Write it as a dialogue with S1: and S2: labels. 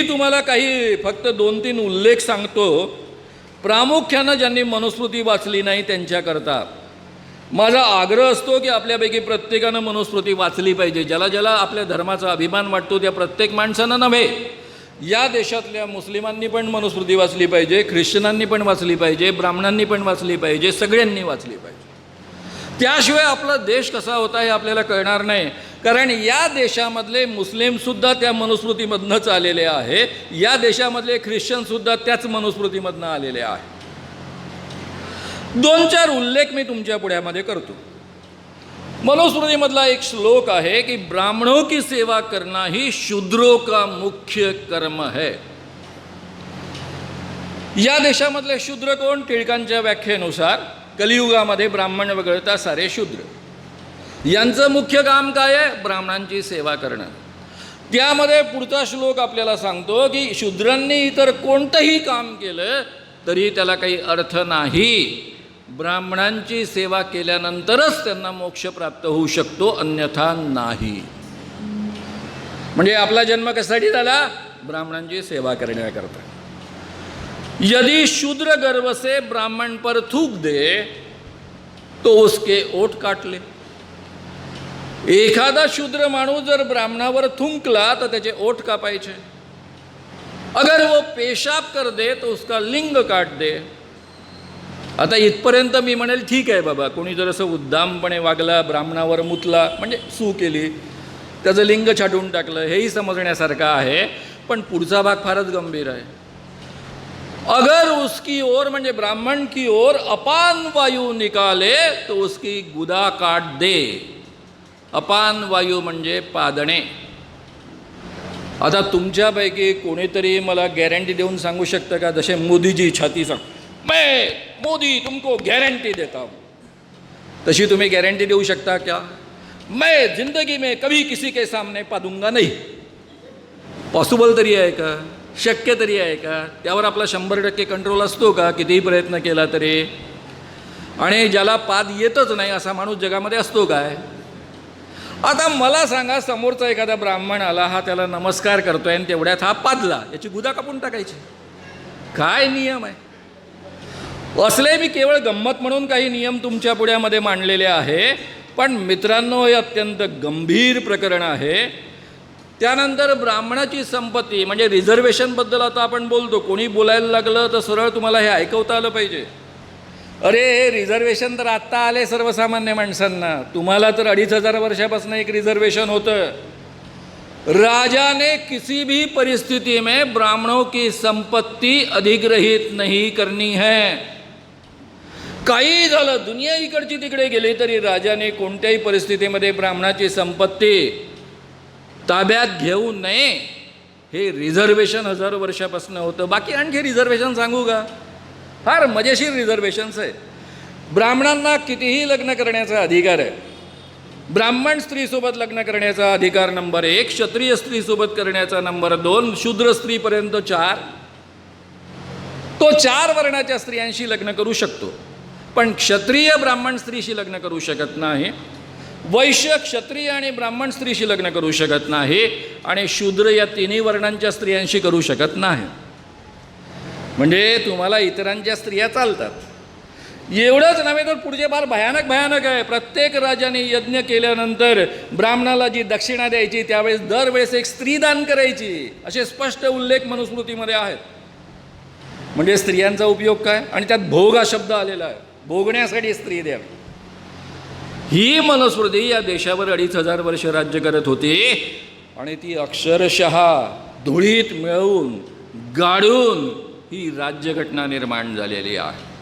S1: तुम्हाला काही फक्त 2-3 उल्लेख सांगतो, प्रामुख्यानं ज्यांनी मनुस्मृती वाचली नाही त्यांच्याकरता माझा आग्रह असतो की आपल्यापैकी प्रत्येकानं मनुस्मृती वाचली पाहिजे. ज्याला ज्याला आपल्या धर्माचा अभिमान वाटतो त्या प्रत्येक माणसानं नव्हे, या देशातल्या मुस्लिमांनी पण मनुस्मृती वाचली पाहिजे, ख्रिश्चनांनी पण वाचली पाहिजे, ब्राह्मणांनी पण वाचली पाहिजे, सगळ्यांनी वाचली पाहिजे. त्याशिवाय आपला देश कसा होता हे आपल्याला कळणार नाही. कारण या देशामधले मुस्लिमसुद्धा त्या मनुस्मृतीमधनंच आलेले आहे, या देशामधले ख्रिश्चनसुद्धा त्याच मनुस्मृतीमधनं आलेले आहे. 2-4 उल्लेख मी तुमच्या पुढ्यामध्ये करतो. मनुस्मृतीमधला एक श्लोक आहे की ब्राह्मणों की सेवा करना ही शूद्रों का मुख्य कर्म है. या देशामधले शूद्र कोण? टिळकांच्या व्याख्येनुसार कलियुगामध्ये ब्राह्मण वगळता सारे शूद्र. यांचं मुख्य काम काय आहे? ब्राह्मणांची सेवा करणं. त्यामध्ये पुढचा श्लोक आपल्याला सांगतो की शूद्रांनी इतर कोणतंही काम केलं तरी त्याला काही अर्थ नाही, ब्राह्मणांची सेवा केल्यानंतरच त्यांना मोक्ष प्राप्त होऊ शकतो, अन्यथा नाही. म्हणजे आपला जन्म कशासाठी झाला? ब्राह्मणांची सेवा करण्याकरता. यदि शूद्र गर्व से ब्राह्मण पर थूक दे तो उसके ओठ काट ले. एखादा शूद्र माणूस जर ब्राह्मणावर थुंकला तर त्याचे ओठ कापायचे. अगर वो पेशाब कर दे तो उसका लिंग काट दे. आता इथपर्यंत मी म्हणेल ठीक आहे बाबा, कोणी जर असं उद्दामपणे वागला, ब्राह्मणावर मुतला म्हणजे सू केली, त्याचं लिंग छाटून टाकलं, हेही समजण्यासारखं आहे. पण पुढचा भाग फारच गंभीर आहे. अगर उसकी ओर म्हणजे ब्राह्मण की ओर अपान वायू निकाले तो उसकी गुदा काट दे. अपान वायू म्हणजे पादणे. आता तुमच्यापैकी कोणीतरी मला गॅरंटी देऊन सांगू शकतं का? जसे मोदीजी छाती सांग, मैं मोदी तुमको गारंटी देता हूँ, तशी तुम्ही गॅरंटी देऊ शकता क्या? मैं जिंदगी में कभी किसी के सामने पादूंगा नहीं. पॉसिबल तरी आहे का? शक्य तरी आहे का? त्यावर आपला 100% कंट्रोल असतो का कितीही प्रयत्न केला तरी? आणि ज्याला पाद येतच नाही असा माणूस जगामध्ये असतो काय? आता मला सांगा, समोरचा एखादा ब्राह्मण आला, हा त्याला नमस्कार करतोय आणि तेवढ्यात हा पादला, याची गुदा कापून टाकायची. काय नियम आहे? असले मी केवळ गंमत म्हणून काही नियम तुमच्या पुढ्यामध्ये मांडलेले आहे, पण मित्रांनो हे अत्यंत गंभीर प्रकरण आहे. त्यानंतर ब्राह्मणाची संपत्ती म्हणजे रिझर्वेशनबद्दल आता आपण बोलतो. कोणी बोलायला लागलं तर सरळ तुम्हाला हे ऐकवता आलं पाहिजे. अरे हे रिझर्वेशन तर आत्ता आले सर्वसामान्य माणसांना, तुम्हाला तर 2500 वर्षापासून एक रिझर्वेशन होतं. राजा ने किसी भी परिस्थिति में ब्राह्मणों की संपत्ति अधिग्रहित नहीं करनी है. काही झालं, दुनिया इकडची तिकडे गेली तरी राजाने कोणत्याही परिस्थितीमध्ये ब्राह्मणाची संपत्ती ताब्यात घेऊ नये. हे रिझर्वेशन 1000 वर्षापासून होतं. बाकी आणखी रिझर्वेशन सांगू का? फार मजेशीर रिझर्वेशन्स आहे. ब्राह्मणांना कितीही लग्न करण्याचा अधिकार आहे. ब्राह्मण स्त्रीसोबत लग्न करण्याचा अधिकार नंबर 1, क्षत्रिय स्त्रीसोबत करण्याचा नंबर 2, शूद्र स्त्रीपर्यंत 4. तो 4 वर्णाच्या स्त्रियांशी लग्न करू शकतो, पण क्षत्रिय ब्राह्मण स्त्रीशी लग्न करू शकत नाही. वैश्य क्षत्रिय आणि ब्राह्मण स्त्रीशी लग्न करू शकत नाही, आणि शूद्र या तिन्ही वर्णांच्या स्त्रियांशी करू शकत नाही. म्हणजे तुम्हाला इतरांच्या स्त्रिया चालतात. एवढंच नव्हे तर पुढचे फार भयानक आहे. प्रत्येक राजाने यज्ञ केल्यानंतर ब्राह्मणाला जी दक्षिणा द्यायची त्यावेळेस दरवेळेस एक स्त्री दान करायची, असे स्पष्ट उल्लेख मनुस्मृतीमध्ये आहेत. म्हणजे स्त्रियांचा उपयोग काय? आणि त्यात भोग हा शब्द आलेला आहे, भोगण्यासाठी स्त्री द्यावी. ही मनुस्मृती या देशावर 2500 वर्ष राज्य करत होती, आणि ती अक्षरशः धुळीत मिळवून गाडून ही राज्यघटना निर्माण झालेली आहे.